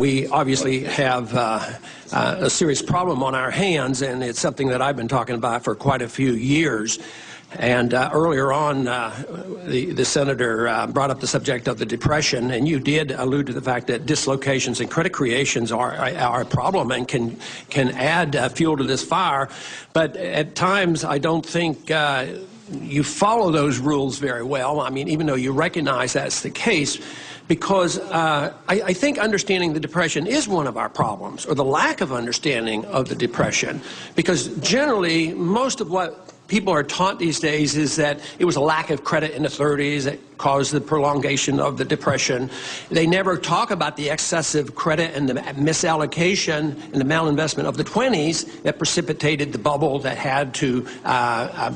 we obviously have a serious problem on our hands, and it's something that I've been talking about for quite a few years. And earlier on, the senator brought up the subject of the Depression, and you did allude to the fact that dislocations and credit creations are a problem and can add fuel to this fire. But at times, I don't think you follow those rules very well. I mean, even though you recognize that's the case, because I think understanding the Depression is one of our problems, or the lack of understanding of the Depression, because generally most of what people are taught these days is that it was a lack of credit in the 30s that caused the prolongation of the Depression. They never talk about the excessive credit and the misallocation and the malinvestment of the 20s that precipitated the bubble that had to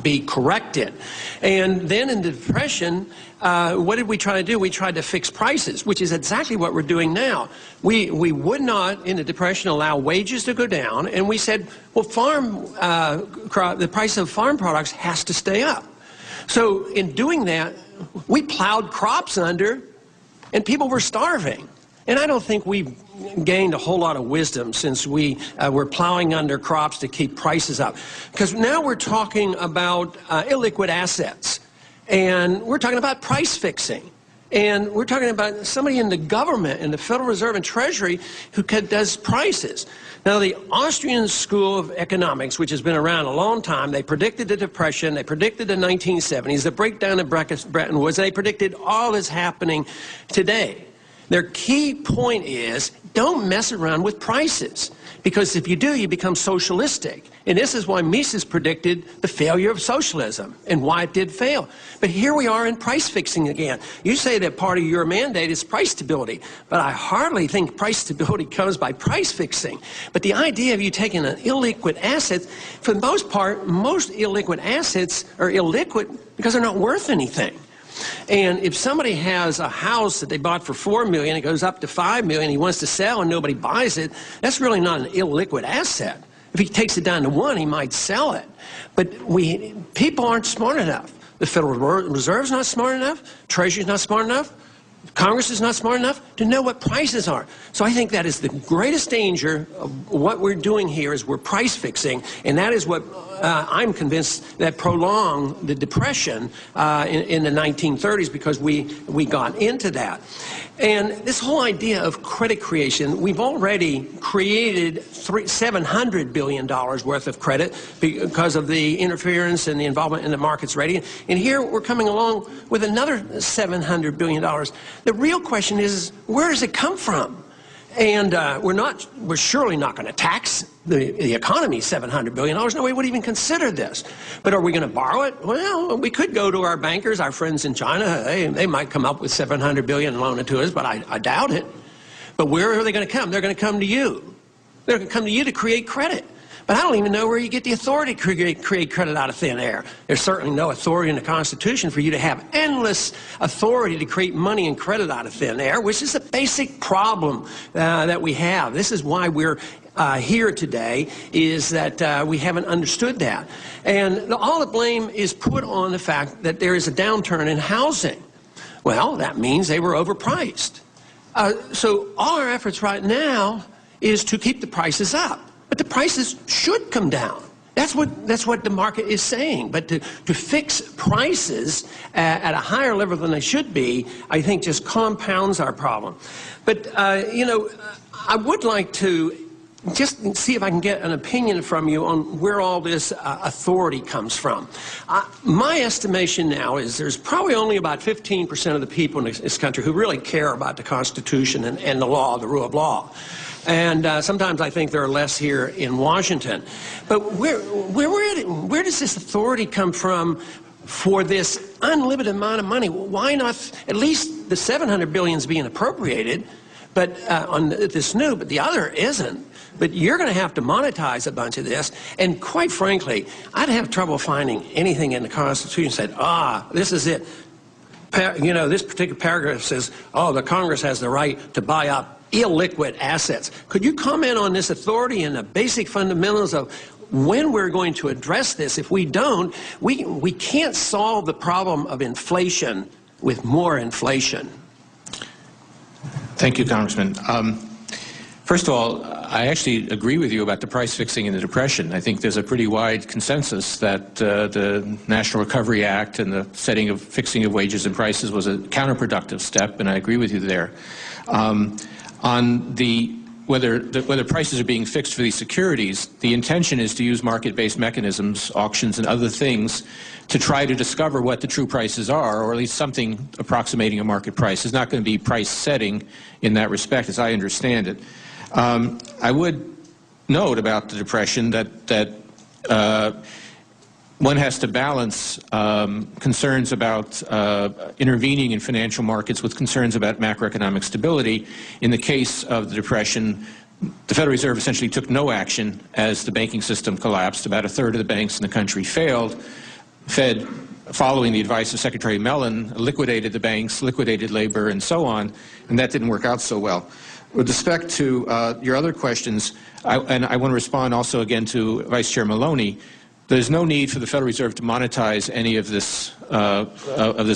be corrected. And then in the Depression, what did we try to do? We tried to fix prices, which is exactly what we're doing now. We would not, in the Depression, allow wages to go down, and we said, well, the price of farm products has to stay up. So in doing that, we plowed crops under, and people were starving. And I don't think we've gained a whole lot of wisdom since we were plowing under crops to keep prices up. Because now we're talking about illiquid assets. And we're talking about price fixing. And we're talking about somebody in the government, in the Federal Reserve and Treasury, who does prices. Now, the Austrian School of Economics, which has been around a long time, they predicted the Depression, they predicted the 1970s, the breakdown of Bretton Woods, they predicted all that's happening today. Their key point is, don't mess around with prices. Because if you do, you become socialistic. And this is why Mises predicted the failure of socialism and why it did fail. But here we are in price fixing again. You say that part of your mandate is price stability, but I hardly think price stability comes by price fixing. But the idea of you taking an illiquid asset, for the most part, most illiquid assets are illiquid because they're not worth anything. And if somebody has a house that they bought for $4 million, it goes up to $5 million, he wants to sell and nobody buys it, that's really not an illiquid asset. If he takes it down to 1, he might sell it. But people aren't smart enough. The Federal Reserve's not smart enough, Treasury's not smart enough, Congress is not smart enough to know what prices are. So I think that is the greatest danger of what we're doing here is we're price fixing, and that is what I'm convinced that prolonged the Depression in the 1930s, because we got into that. And this whole idea of credit creation, we've already created $700 billion worth of credit because of the interference and the involvement in the markets rating. And here we're coming along with another $700 billion. The real question is, where does it come from? And we're surely not going to tax the economy $700 billion. Nobody would even consider this. But are we going to borrow it? Well, we could go to our bankers, our friends in China. They might come up with $700 billion and loan it to us, but I doubt it. But where are they going to come? They're going to come to you. They're going to come to you to create credit. But I don't even know where you get the authority to create credit out of thin air. There's certainly no authority in the Constitution for you to have endless authority to create money and credit out of thin air, which is a basic problem that we have. This is why we're here today, is that we haven't understood that. And all the blame is put on the fact that there is a downturn in housing. Well, that means they were overpriced. So all our efforts right now is to keep the prices up. But the prices should come down. That's what the market is saying. But to fix prices at a higher level than they should be, I think just compounds our problem. But, you know, I would like to just see if I can get an opinion from you on where all this authority comes from. My estimation now is there's probably only about 15% of the people in this country who really care about the Constitution and the law, the rule of law. And sometimes I think there are less here in Washington. But where does this authority come from for this unlimited amount of money? Why not at least the $700 billion is being appropriated, but on this new, but the other isn't. But you're going to have to monetize a bunch of this. And quite frankly, I'd have trouble finding anything in the Constitution that said, this is it. You know, this particular paragraph says, the Congress has the right to buy up illiquid assets. Could you comment on this authority and the basic fundamentals of when we're going to address this? If we don't, we can't solve the problem of inflation with more inflation. Thank you, Congressman. First of all, I actually agree with you about the price fixing in the Depression. I think there's a pretty wide consensus that the National Recovery Act and the fixing of wages and prices was a counterproductive step, and I agree with you there. On whether prices are being fixed for these securities, the intention is to use market-based mechanisms, auctions and other things, to try to discover what the true prices are, or at least something approximating a market price. It's not going to be price setting in that respect, as I understand it. I would note about the Depression that one has to balance concerns about intervening in financial markets with concerns about macroeconomic stability. In the case of the Depression, the Federal Reserve essentially took no action as the banking system collapsed. About a third of the banks in the country failed. Fed, following the advice of Secretary Mellon, liquidated the banks, liquidated labor, and so on, and that didn't work out so well. With respect to your other questions, and I want to respond also again to Vice Chair Maloney, there's no need for the Federal Reserve to monetize any of this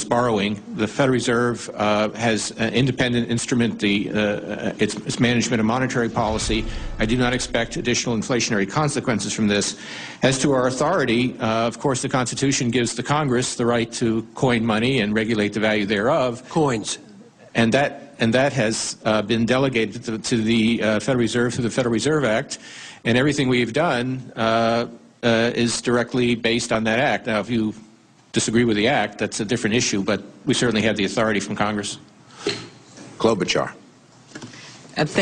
borrowing. The Federal Reserve has an independent instrument, its management of monetary policy. I do not expect additional inflationary consequences from this. As to our authority, of course, the Constitution gives the Congress the right to coin money and regulate the value thereof. Coins. And that has been delegated to the Federal Reserve through the Federal Reserve Act, and everything we've done is directly based on that act. Now, if you disagree with the act, that's a different issue, but we certainly have the authority from Congress. Klobuchar.